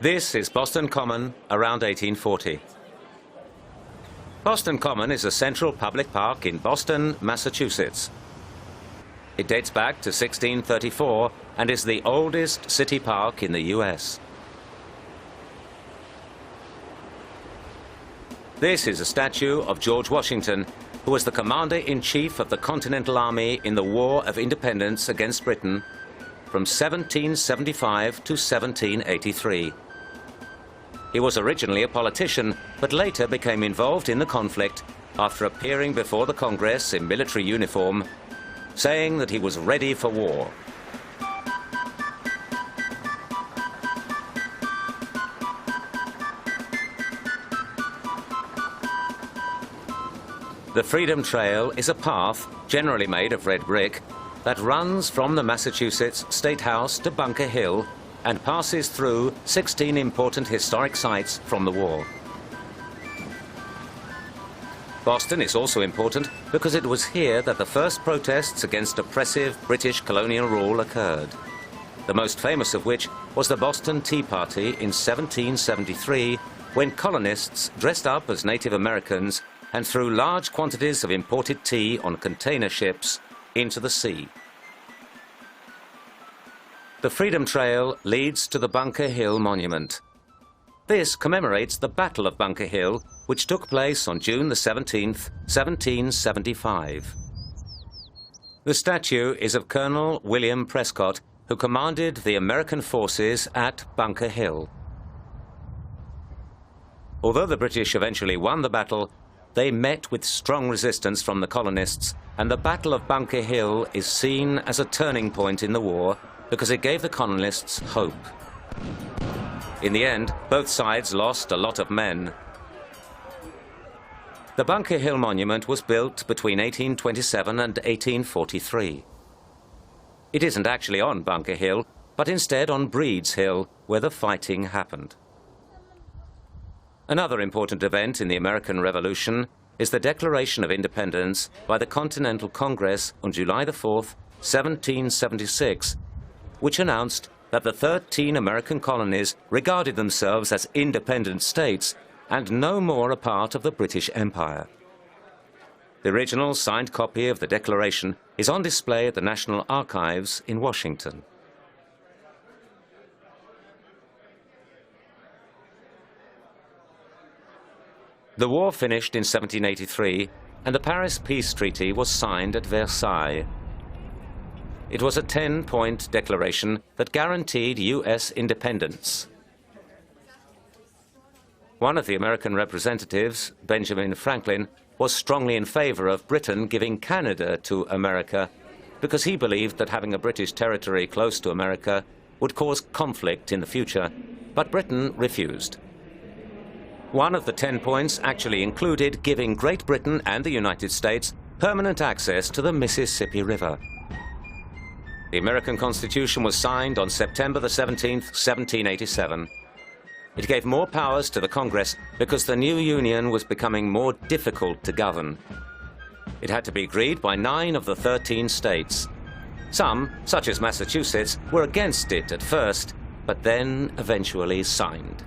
This is Boston Common around 1840. Boston Common is a central public park in Boston, Massachusetts. It dates back to 1634 and is the oldest city park in the US. This is a statue of George Washington, who was the commander-in-chief of the Continental Army in the War of Independence against Britain from 1775 to 1783. He was originally a politician, but later became involved in the conflict after appearing before the Congress in military uniform, saying that he was ready for war. The Freedom Trail is a path, generally made of red brick, that runs from the Massachusetts State House to Bunker Hill and passes through 16 important historic sites from the war. Boston is also important because it was here that the first protests against oppressive British colonial rule occurred, the most famous of which was the Boston Tea Party in 1773, when colonists dressed up as Native Americans and threw large quantities of imported tea on container ships into the sea. The Freedom Trail leads to the Bunker Hill Monument. This commemorates the Battle of Bunker Hill, which took place on June the 17th, 1775. The statue is of Colonel William Prescott, who commanded the American forces at Bunker Hill. Although the British eventually won the battle, they met with strong resistance from the colonists, and the Battle of Bunker Hill is seen as a turning point in the war because it gave the colonists hope. In the end, both sides lost a lot of men. The Bunker Hill Monument was built between 1827 and 1843. It isn't actually on Bunker Hill, but instead on Breed's Hill, where the fighting happened. Another important event in the American Revolution is the Declaration of Independence by the Continental Congress on July the 4th, 1776, which announced that the 13 American colonies regarded themselves as independent states and no more a part of the British Empire. The original signed copy of the Declaration is on display at the National Archives in Washington. The war finished in 1783, and the Paris Peace Treaty was signed at Versailles. It was a 10-point declaration that guaranteed US independence. One of the American representatives, Benjamin Franklin, was strongly in favor of Britain giving Canada to America because he believed that having a British territory close to America would cause conflict in the future, but Britain refused. One of the 10 points actually included giving Great Britain and the United States permanent access to the Mississippi River. The American Constitution was signed on September the 17th, 1787. It gave more powers to the Congress because the new Union was becoming more difficult to govern. It had to be agreed by 9 of the 13 states. Some, such as Massachusetts, were against it at first, but then eventually signed.